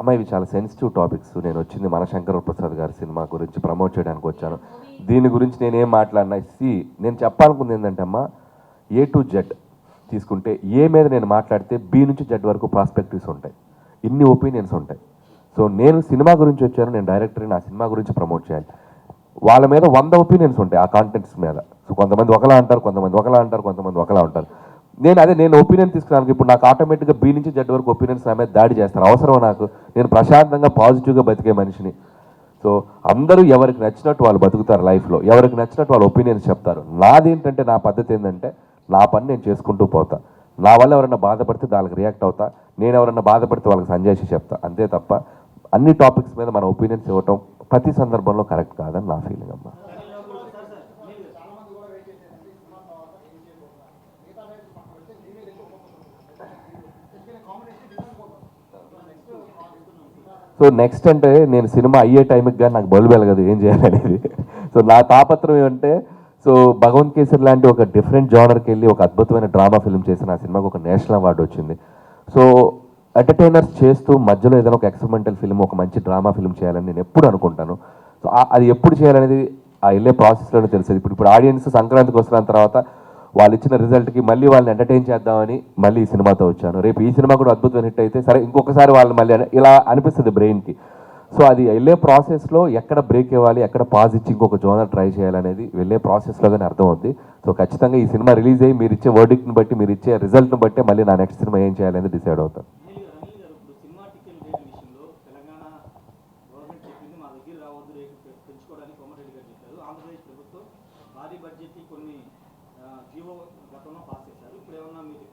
అమ్మ ఇవి చాలా సెన్సిటివ్ టాపిక్స్. నేను వచ్చింది మనశంకర ప్రసాద్ గారి సినిమా గురించి ప్రమోట్ చేయడానికి వచ్చాను. దీని గురించి నేనేం మాట్లాడినా నేను చెప్పాలనుకుంది ఏంటంటే అమ్మ, ఏ టు జెడ్ తీసుకుంటే ఏ మీద నేను మాట్లాడితే బి నుంచి జెడ్ వరకు ప్రాస్పెక్టివ్స్ ఉంటాయి, ఇన్ని ఒపీనియన్స్ ఉంటాయి. సో నేను సినిమా గురించి వచ్చాను, నేను డైరెక్టర్ని, నా సినిమా గురించి ప్రమోట్ చేయాలి. వాళ్ళ మీద 100 ఒపీనియన్స్ ఉంటాయి ఆ కాంటెంట్స్ మీద. సో కొంతమంది ఒకలా అంటారు, కొంతమంది ఒకలా అంటారు, కొంతమంది ఒకలా ఉంటారు. నేను ఒపీనియన్ తీసుకున్నాను. ఇప్పుడు నాకు ఆటోమేటిక్గా బి నుంచి జెడ్ వరకు ఒపీనియన్స్ నా మీద దాడి చేస్తారు. అవసరం నాకు? నేను ప్రశాంతంగా పాజిటివ్గా బతికే మనిషిని. సో అందరూ ఎవరికి నచ్చినట్టు వాళ్ళు బతుకుతారు లైఫ్లో, ఎవరికి నచ్చినట్టు వాళ్ళు ఒపీనియన్స్ చెప్తారు. నాదేంటంటే నా పద్ధతి ఏంటంటే నా పని నేను చేసుకుంటూ పోతా. నా వల్ల ఎవరైనా బాధపడితే దానికి రియాక్ట్ అవుతా, నేను ఎవరైనా బాధపడితే వాళ్ళకి సంజాయిషి చెప్తా, అంతే తప్ప అన్ని టాపిక్స్ మీద మన ఒపీనియన్స్ ఇవ్వటం ప్రతి సందర్భంలో కరెక్ట్ కాదని నా ఫీలింగ్ అమ్మా. సో నెక్స్ట్ అంటే నేను సినిమా అయ్యే టైంకి కానీ నాకు బలు వెలగదు ఏం చేయాలనేది. సో నా తాపత్రం ఏమంటే, సో భగవంత్ కేసరి లాంటి ఒక డిఫరెంట్ జానర్కి వెళ్ళి ఒక అద్భుతమైన డ్రామా ఫిల్మ్ చేసిన ఆ సినిమాకి ఒక నేషనల్ అవార్డు వచ్చింది. సో ఎంటర్టైనర్స్ చేస్తూ మధ్యలో ఏదైనా ఒక ఎక్స్పెరిమెంటల్ ఫిల్మ్, ఒక మంచి డ్రామా ఫిల్మ్ చేయాలని నేను ఎప్పుడు అనుకుంటాను. సో అది ఎప్పుడు చేయాలనేది ఆ వెళ్ళే ప్రాసెస్లోనే తెలిసేది. ఇప్పుడు ఆడియన్స్ సంక్రాంతికి వస్తున్న తర్వాత వాళ్ళు ఇచ్చిన రిజల్ట్కి మళ్ళీ వాళ్ళని ఎంటర్టైన్ చేద్దామని మళ్ళీ ఈ సినిమాతో వచ్చాను. రేపు ఈ సినిమా కూడా అద్భుతమైన హిట్ అయితే సరే ఇంకొకసారి వాళ్ళు మళ్ళీ ఇలా అనిపిస్తుంది బ్రెయిన్కి. సో అది వెళ్ళే ప్రాసెస్లో ఎక్కడ బ్రేక్ ఇవ్వాలి, ఎక్కడ పాజ్ ఇచ్చి ఇంకొక జోనర్ ట్రై చేయాలనేది వెళ్ళే ప్రాసెస్లోగానే అర్థమవుద్ది. సో ఖచ్చితంగా ఈ సినిమా రిలీజ్ అయ్యి మీరు ఇచ్చే వర్డిక్ట్ని బట్టి, మీరు ఇచ్చే రిజల్ట్ని బట్టి మళ్ళీ నా నెక్స్ట్ సినిమా ఏం చేయాలనేది డిసైడ్ అవుతాను.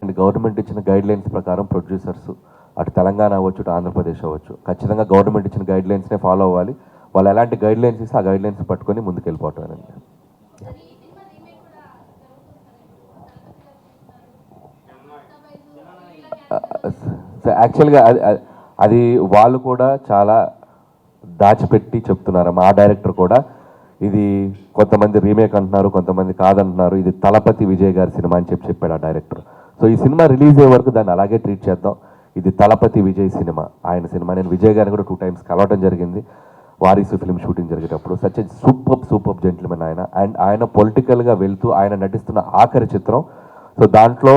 అండ్ గవర్నమెంట్ ఇచ్చిన గైడ్లైన్స్ ప్రకారం ప్రొడ్యూసర్స్ అటు తెలంగాణ అవ్వచ్చు, అటు ఆంధ్రప్రదేశ్ అవ్వచ్చు, ఖచ్చితంగా గవర్నమెంట్ ఇచ్చిన గైడ్లైన్స్నే ఫాలో అవ్వాలి. వాళ్ళు ఎలాంటి గైడ్లైన్స్ ఇస్తే ఆ గైడ్లైన్స్ పట్టుకొని ముందుకు వెళ్ళిపోవటమేనండి. సో యాక్చువల్గా అది వాళ్ళు కూడా చాలా దాచిపెట్టి చెప్తున్నారు. మా డైరెక్టర్ కూడా ఇది కొంతమంది రీమేక్ అంటున్నారు, కొంతమంది కాదంటున్నారు, ఇది తలపతి విజయ్ గారి సినిమా అని చెప్పాడు ఆ డైరెక్టర్. సో ఈ సినిమా రిలీజ్ అయ్యే వరకు దాన్ని అలాగే ట్రీట్ చేద్దాం. ఇది తలపతి విజయ్ సినిమా, ఆయన సినిమా. నేను విజయ్ గారిని కూడా 2 times కలవటం జరిగింది వారీసు ఫిల్మ్ షూటింగ్ జరిగేటప్పుడు. సచ్ ఎ సూపర్ జెంటిల్మెన్ ఆయన. అండ్ ఆయన పొలిటికల్గా వెళ్తూ ఆయన నటిస్తున్న ఆఖరి చిత్రం. సో దాంట్లో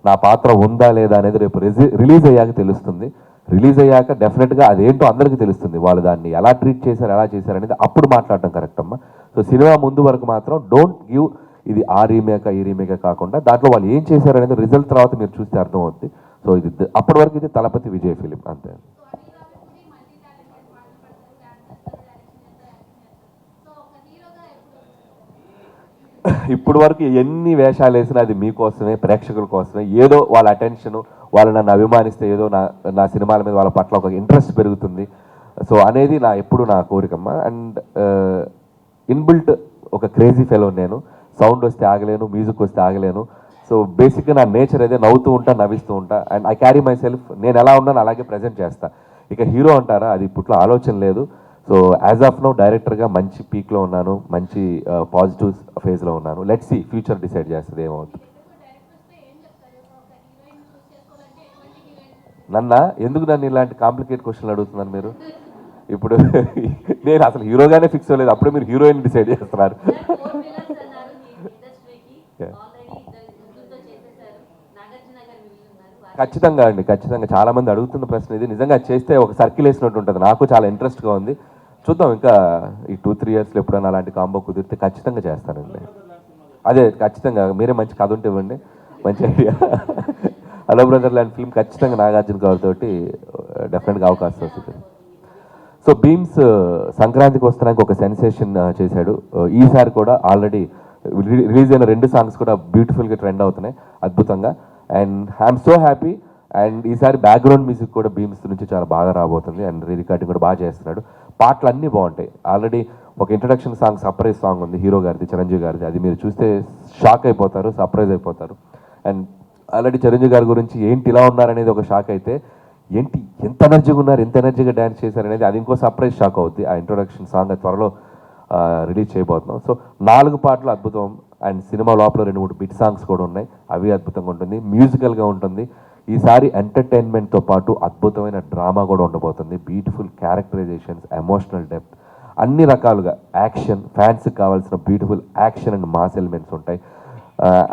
నా పాత్ర ఉందా లేదా అనేది రేపు రిలీజ్ అయ్యాక తెలుస్తుంది. రిలీజ్ అయ్యాక డెఫినెట్గా అదేంటో అందరికీ తెలుస్తుంది. వాళ్ళు దాన్ని ఎలా ట్రీట్ చేశారు, ఎలా చేశారు అనేది అప్పుడు మాట్లాడటం కరెక్ట్ అమ్మా. సో సినిమా ముందు వరకు మాత్రం డోంట్ గివ్ ఇది ఆ రీమేకా ఈ రీమేకా కాకుండా దాంట్లో వాళ్ళు ఏం చేశారు అనేది రిజల్ట్ తర్వాత మీరు చూస్తే అర్థమవుతుంది. సో ఇది అప్పటి వరకు ఇది తలపతి విజయ్ ఫిలిం అంతే. ఇప్పుడు వరకు ఎన్ని వేషాలు వేసినా అది మీకోసమే, ప్రేక్షకుల కోసమే. ఏదో వాళ్ళ అటెన్షను, వాళ్ళు నన్ను అభిమానిస్తే ఏదో నా సినిమాల మీద వాళ్ళ పట్ల ఒక ఇంట్రెస్ట్ పెరుగుతుంది. సో అనేది ఎప్పుడు నా కోరికమ్మ. అండ్ ఇన్బిల్ట్ ఒక క్రేజీ ఫెలో నేను. సౌండ్ వస్తే ఆగలేను, మ్యూజిక్ వస్తే ఆగలేను. సో బేసిక్గా నా నేచర్ అదే, నవ్వుతూ ఉంటా, నవ్విస్తూ ఉంటా. And I carry my self, నేను ఎలా ఉన్నాను అలాగే ప్రజెంట్ చేస్తా. ఇక హీరో అంటారా, అది ఇప్పట్లో ఆలోచన లేదు. సో యాజ్ ఆఫ్ నో డైరెక్టర్గా మంచి పీక్లో ఉన్నాను, మంచి పాజిటివ్ ఫేజ్లో ఉన్నాను. లెట్స్ సీ, ఫ్యూచర్ డిసైడ్ చేస్తుంది ఏమవుతుంది. నన్ను ఇలాంటి కాంప్లికేట్ క్వశ్చన్లు అడుగుతున్నారు మీరు? ఇప్పుడు నేను అసలు హీరోగానే ఫిక్స్ అవ్వలేదు, అప్పుడే మీరు హీరోయిన్ డిసైడ్ చేస్తున్నారు. ఖచ్చితంగా అండి, ఖచ్చితంగా. చాలామంది అడుగుతున్న ప్రశ్న ఇది. నిజంగా చేస్తే ఒక సర్కిల్ వేసినట్టు ఉంటుంది. నాకు చాలా ఇంట్రెస్ట్గా ఉంది. చూద్దాం, ఇంకా ఈ 2-3 yearsలో ఎప్పుడైనా అలాంటి కాంబో కుదిరితే ఖచ్చితంగా చేస్తానండి. అదే ఖచ్చితంగా. మీరే మంచి కథ ఉంటే ఇవ్వండి, మంచి ఐడియా. హలో బ్రదర్ లాంటి ఫిల్మ్ ఖచ్చితంగా నాగార్జున గారితో డెఫినెట్గా అవకాశం వస్తుంది. సో భీమ్స్ సంక్రాంతికి వస్తున్నానికి ఒక సెన్సేషన్ చేశాడు. ఈసారి కూడా ఆల్రెడీ రిలీజ్ అయిన 2 songs కూడా బ్యూటిఫుల్గా ట్రెండ్ అవుతున్నాయి, అద్భుతంగా. And I'm so happy. And ఈసారి బ్యాక్గ్రౌండ్ మ్యూజిక్ కూడా భీమ్స్ నుంచి చాలా బాగా రాబోతుంది. అండ్ రికార్డింగ్ కూడా బాగా చేస్తున్నాడు. పాటలు అన్నీ బాగుంటాయి. ఆల్రెడీ ఒక ఇంట్రడక్షన్ సాంగ్, సర్ప్రైజ్ సాంగ్ ఉంది హీరో గారిది, చిరంజీవి గారిది. అది మీరు చూస్తే షాక్ అయిపోతారు, సర్ప్రైజ్ అయిపోతారు. అండ్ ఆల్రెడీ చిరంజీవి గారి గురించి ఏంటి ఇలా ఉన్నారనేది ఒక షాక్ అయితే, ఏంటి ఎంత ఎనర్జీగా ఉన్నారు, ఎంత ఎనర్జీగా డ్యాన్స్ చేశారనేది అది ఇంకో సర్ప్రైజ్ షాక్ అవుద్ది. ఆ ఇంట్రొడక్షన్ సాంగ్ త్వరలో రిలీజ్ చేయబోతున్నాం. సో 4 పాటలు అద్భుతం. అండ్ సినిమా లోపల 2-3 బిట్ సాంగ్స్ కూడా ఉన్నాయి, అవి అద్భుతంగా ఉంటుంది. మ్యూజికల్గా ఉంటుంది. ఈసారి ఎంటర్టైన్మెంట్తో పాటు అద్భుతమైన డ్రామా కూడా ఉండబోతుంది. బ్యూటిఫుల్ క్యారెక్టరైజేషన్స్, ఎమోషనల్ డెప్త్, అన్ని రకాలుగా యాక్షన్, ఫ్యాన్స్కి కావాల్సిన beautiful action and mass elements ఉంటాయి.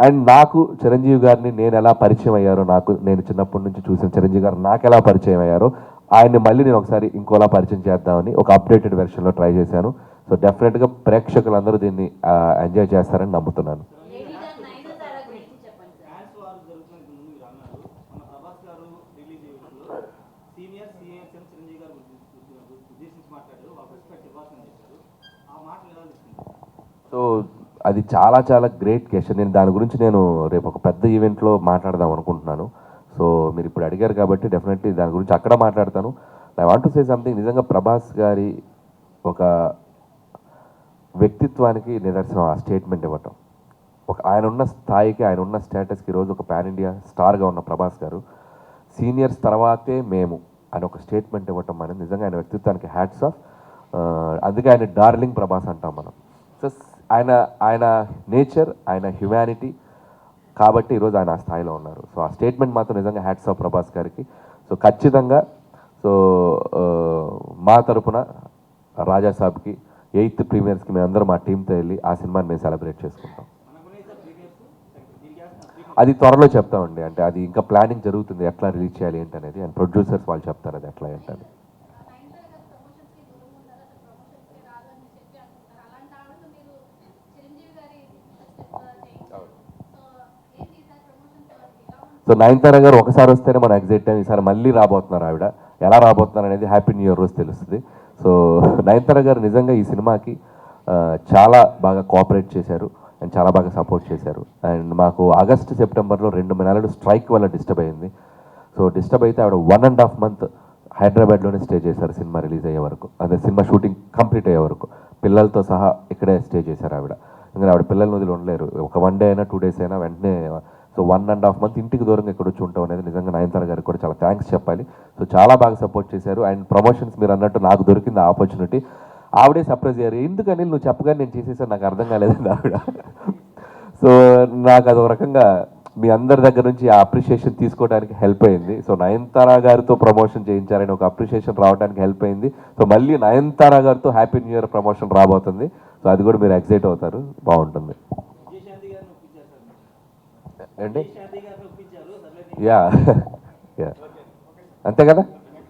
అండ్ నాకు చిరంజీవి గారిని నేను ఎలా పరిచయం అయ్యారో, నేను చిన్నప్పటి నుంచి చూసిన చిరంజీవి గారు నాకు ఎలా పరిచయం అయ్యారో, ఆయన్ని మళ్ళీ నేను ఒకసారి ఇంకోలా పరిచయం చేద్దామని ఒక అప్డేటెడ్ వెర్షన్లో ట్రై చేశాను. సో డెఫినెట్గా ప్రేక్షకులందరూ దీన్ని ఎంజాయ్ చేస్తారని నమ్ముతున్నాను. సో అది చాలా చాలా గ్రేట్ క్వశ్చన్. దాని గురించి నేను రేపు ఒక పెద్ద ఈవెంట్లో మాట్లాడదాం అనుకుంటున్నాను. సో మీరు ఇప్పుడు అడిగారు కాబట్టి డెఫినెట్లీ దాని గురించి అక్కడ మాట్లాడతాను. I want to say something. నిజంగా ప్రభాస్ గారి ఒక వ్యక్తిత్వానికి నిదర్శనం ఆ స్టేట్మెంట్ ఇవ్వటం. ఆయన ఉన్న స్థాయికి, ఆయన ఉన్న స్టేటస్కి ఈరోజు ఒక పాన్ ఇండియా స్టార్గా ఉన్న ప్రభాస్ గారు సీనియర్స్ తర్వాతే మేము అని ఒక స్టేట్మెంట్ ఇవ్వటం అనేది నిజంగా ఆయన వ్యక్తిత్వానికి హ్యాట్స్ ఆఫ్. అందుకే ఆయన డార్లింగ్ ప్రభాస్ అంటాం మనం. సో ఆయన నేచర్, ఆయన హ్యుమానిటీ కాబట్టి ఈరోజు ఆయన ఆ స్థాయిలో ఉన్నారు. సో ఆ స్టేట్మెంట్ మాత్రం నిజంగా హ్యాట్స్ ఆఫ్ ప్రభాస్ గారికి. సో ఖచ్చితంగా మా తరపున రాజాసాబ్కి 8th ప్రీమియర్స్కి మేమందరం మా టీంతో వెళ్ళి ఆ సినిమాని మేము సెలబ్రేట్ చేసుకుంటాం. అది త్వరలో చెప్తామండి. అంటే అది ఇంకా ప్లానింగ్ జరుగుతుంది, ఎట్లా రిలీజ్ చేయాలి ఏంటనేది. అండ్ ప్రొడ్యూసర్స్ వాళ్ళు చెప్తారు అది ఎట్లా ఏంటని. సో నయనతార గారు ఒకసారి వస్తేనే మనం ఎగ్జైట్ టైం. ఈసారి మళ్ళీ రాబోతున్నారు ఆవిడ. ఎలా రాబోతున్నారు అనేది హ్యాపీ న్యూ ఇయర్ రోజు తెలుస్తుంది. సో నయనతార గారు నిజంగా ఈ సినిమాకి చాలా బాగా కోఆపరేట్ చేశారు అండ్ చాలా బాగా సపోర్ట్ చేశారు. అండ్ మాకు ఆగస్టు సెప్టెంబర్లో 2 నెలలు స్ట్రైక్ వల్ల డిస్టర్బ్ అయింది. సో డిస్టర్బ్ అయితే ఆవిడ 1.5 month హైదరాబాద్లోనే స్టే చేశారు సినిమా రిలీజ్ అయ్యే వరకు, అదే సినిమా షూటింగ్ కంప్లీట్ అయ్యే వరకు. పిల్లలతో సహా ఇక్కడే స్టే చేశారు ఆవిడ. ఎందుకంటే ఆవిడ పిల్లల్ని వదిలి ఉండలేరు. ఒక 1 day అయినా 2 days అయినా వెంటనే. సో 1.5 month ఇంటికి దూరంగా ఇక్కడ వచ్చి ఉంటాం అనేది నిజంగా నయనతార గారికి కూడా చాలా థ్యాంక్స్ చెప్పాలి. సో చాలా బాగా సపోర్ట్ చేశారు. అండ్ ప్రమోషన్స్ మీరు అన్నట్టు నాకు దొరికింది ఆ ఆపర్చునిటీ. ఆవిడే సర్ప్రైజ్ అయ్యారు. ఎందుకని నువ్వు చెప్పగానే నేను చేసేసాను, నాకు అర్థం కాలేదండి ఆవిడ. సో నాకు అదొక రకంగా మీ అందరి దగ్గర నుంచి ఆ అప్రిషియేషన్ తీసుకోవడానికి హెల్ప్ అయింది. సో నయనతార గారితో ప్రమోషన్ చేయించారని ఒక అప్రిషియేషన్ రావడానికి హెల్ప్ అయింది. సో మళ్ళీ నయనతార గారితో హ్యాపీ న్యూ ఇయర్ ప్రమోషన్ రాబోతుంది. సో అది కూడా మీరు ఎక్సైట్ అవుతారు, బాగుంటుంది. ఏంటి? యా అంతే కదా.